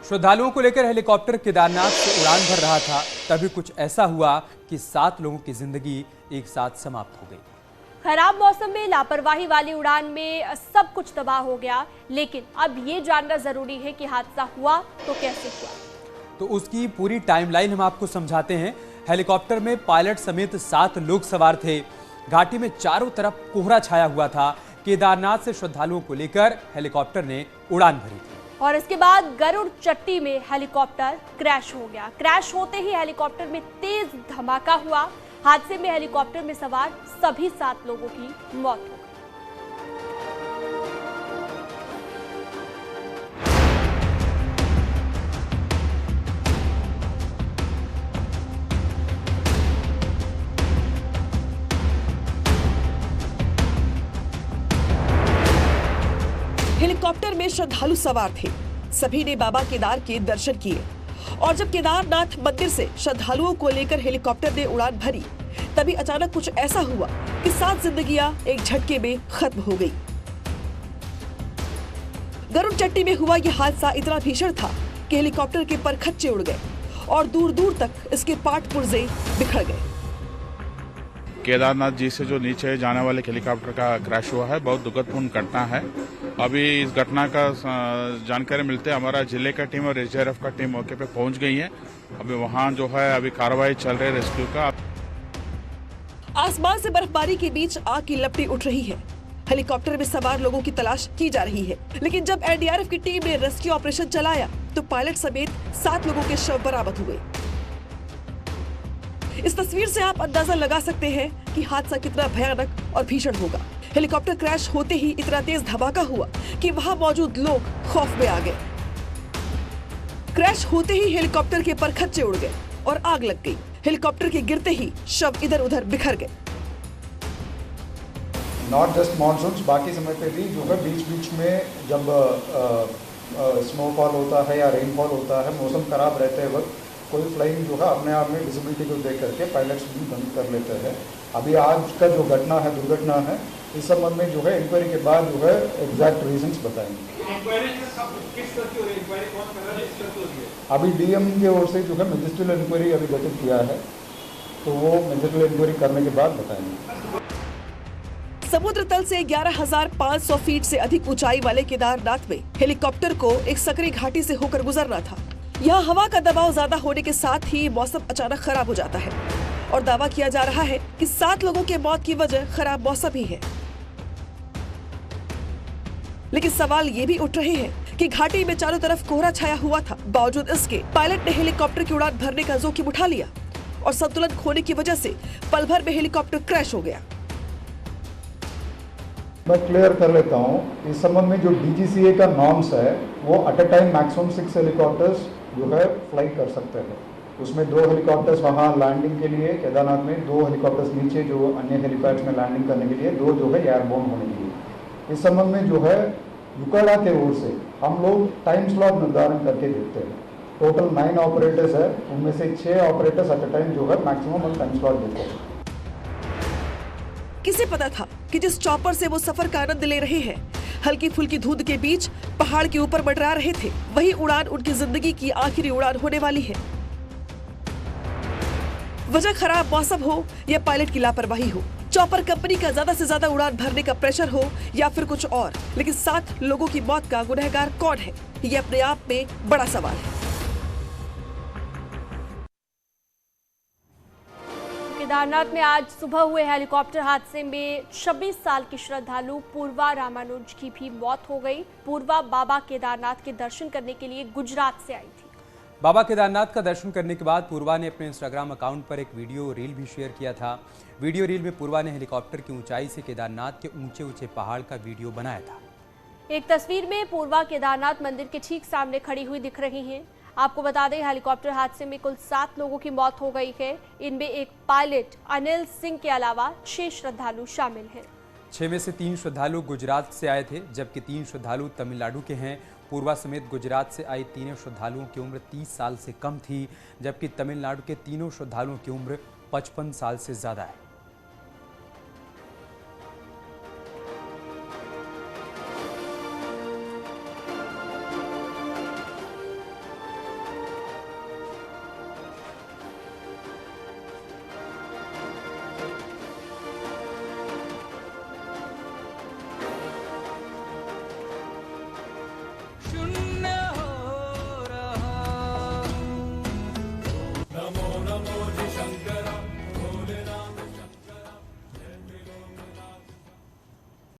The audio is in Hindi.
श्रद्धालुओं को लेकर हेलीकॉप्टर केदारनाथ से उड़ान भर रहा था, तभी कुछ ऐसा हुआ कि 7 लोगों की जिंदगी एक साथ समाप्त हो गई। खराब मौसम में लापरवाही वाली उड़ान में सब कुछ तबाह हो गया, लेकिन अब ये जानना जरूरी है कि हादसा हुआ तो कैसे हुआ। तो उसकी पूरी टाइमलाइन हम आपको समझाते हैं। हेलीकॉप्टर में पायलट समेत 7 लोग सवार थे। घाटी में चारों तरफ कोहरा छाया हुआ था। केदारनाथ से श्रद्धालुओं को लेकर हेलीकॉप्टर ने उड़ान भरी थी और इसके बाद गरुड़ चट्टी में हेलीकॉप्टर क्रैश हो गया। क्रैश होते ही हेलीकॉप्टर में तेज धमाका हुआ। हादसे में हेलीकॉप्टर में सवार सभी 7 लोगों की मौत हो गई। हेलीकॉप्टर में श्रद्धालु सवार थे। सभी ने बाबा केदार के दर्शन किए और जब केदारनाथ मंदिर से श्रद्धालुओं को लेकर हेलीकॉप्टर ने उड़ान भरी, तभी अचानक कुछ ऐसा हुआ कि 7 जिंदगियां एक झटके में खत्म हो गई। गरुड़ चट्टी में हुआ यह हादसा इतना भीषण था कि हेलीकॉप्टर के परखच्चे उड़ गए और दूर दूर तक इसके पार्ट पुर्जे बिखर गए। केदारनाथ जी से जो नीचे जाने वाले हेलीकॉप्टर का क्रैश हुआ है, बहुत दुखदपूर्ण घटना है। अभी इस घटना का जानकारी मिलते हमारा जिले का टीम और एसडीआरएफ का टीम मौके पे पहुंच गई है। अभी वहां जो है अभी कार्रवाई चल रही है रेस्क्यू का। आसमान से बर्फबारी के बीच आग की लपटें उठ रही है। हेलीकॉप्टर में सवार लोगों की तलाश की जा रही है, लेकिन जब एनडीआरएफ की टीम ने रेस्क्यू ऑपरेशन चलाया तो पायलट समेत 7 लोगों के शव बरामद हुए। इस तस्वीर से आप अंदाजा लगा सकते हैं कि हादसा कितना भयानक और भीषण होगा। हेलीकॉप्टर क्रैश होते ही इतना तेज धमाका हुआ कि वहां मौजूद लोग खौफ में आ गए। क्रैश होते ही हेलीकॉप्टर के परखच्चे उड़ गए और आग लग गई। हेलीकॉप्टर के गिरते ही शव इधर उधर बिखर गए। नॉट जस्ट मानसून, बाकी समय पे भी जो है बीच बीच में जब स्नोफॉल होता है या रेनफॉल होता है, मौसम खराब रहते वक्त कोई फ्लाइंग जो है अपने आप में विजिबिलिटी को देख करके पायलट्स भी बंद कर लेते हैं। अभी आज का जो घटना है, दुर्घटना है, इस संबंध में जो है इंक्वायरी के बाद जो है एग्जैक्ट रीजंस बताएंगे। अभी डीएम की ओर से जो है मैजिस्ट्रियल इंक्वायरी अभी गठित किया है, तो वो मैजिस्ट्रियल इंक्वायरी करने के बाद बताएंगे। समुद्र तल से 11,500 फीट से अधिक ऊंचाई वाले केदारनाथ में हेलीकॉप्टर को एक सकरी घाटी से होकर गुजरना था। यहाँ हवा का दबाव ज्यादा होने के साथ ही मौसम अचानक खराब हो जाता है और दावा किया जा रहा है कि 7 लोगों के मौत की वजह खराब मौसम ही है। लेकिन सवाल ये भी उठ रहे हैं कि घाटी में चारों तरफ कोहरा छाया हुआ था, बावजूद इसके पायलट ने हेलीकॉप्टर की उड़ान भरने का जोखिम उठा लिया और संतुलन खोने की वजह से पल भर में हेलीकॉप्टर क्रैश हो गया। मैं क्लियर कर लेता हूँ, इस संबंध में जो डीजीसीए का नॉर्म्स है वो at a time maximum 6 helicopters जो है फ्लाई कर सकते हैं। उसमें 2 हेलीकॉप्टर्स वहाँ लैंडिंग के लिए केदारनाथ में, 2 हेलीकॉप्टर्स नीचे जो अन्य हेलीपैड्स में लैंडिंग करने के लिए, 2 जो है एयरबोर्न होने के लिए। इस संबंध में जो है युकाडा के ओर से हम लोग टाइम स्लॉट निर्धारण करके देते हैं। टोटल 9 ऑपरेटर्स है, उनमें से 6 ऑपरेटर्स एट अ टाइम जो है मैक्सिमम हम टाइम स्लॉट देते हैं। किसे पता था कि जिस चॉपर से वो सफर का आनंद ले रहे हैं, हल्की फुल्की धुंध के बीच पहाड़ के ऊपर मंडरा रहे थे, वही उड़ान उनकी जिंदगी की आखिरी उड़ान होने वाली है। वजह खराब मौसम हो या पायलट की लापरवाही हो, चॉपर कंपनी का ज्यादा से ज्यादा उड़ान भरने का प्रेशर हो या फिर कुछ और, लेकिन 7 लोगों की मौत का गुनहगार कौन है, ये अपने आप में बड़ा सवाल है। केदारनाथ में आज सुबह हुए हेलीकॉप्टर हादसे में 26 साल की श्रद्धालु पूर्वा रामानुज की भी मौत हो गई। पूर्वा बाबा केदारनाथ के दर्शन करने के लिए गुजरात से आई थी। बाबा केदारनाथ का दर्शन करने के बाद पूर्वा ने अपने इंस्टाग्राम अकाउंट पर एक वीडियो रील भी शेयर किया था। वीडियो रील में पूर्वा ने हेलीकॉप्टर की ऊंचाई से केदारनाथ के ऊंचे ऊंचे पहाड़ का वीडियो बनाया था। एक तस्वीर में पूर्वा केदारनाथ मंदिर के ठीक सामने खड़ी हुई दिख रही हैं। आपको बता दें, हेलीकॉप्टर हादसे में कुल 7 लोगों की मौत हो गई है। इनमें एक पायलट अनिल सिंह के अलावा 6 श्रद्धालु शामिल हैं। 6 में से 3 श्रद्धालु गुजरात से आए थे, जबकि 3 श्रद्धालु तमिलनाडु के हैं। पूर्वा समेत गुजरात से आई तीनों श्रद्धालुओं की उम्र 30 साल से कम थी, जबकि तमिलनाडु के तीनों श्रद्धालुओं की उम्र 55 साल से ज्यादा है।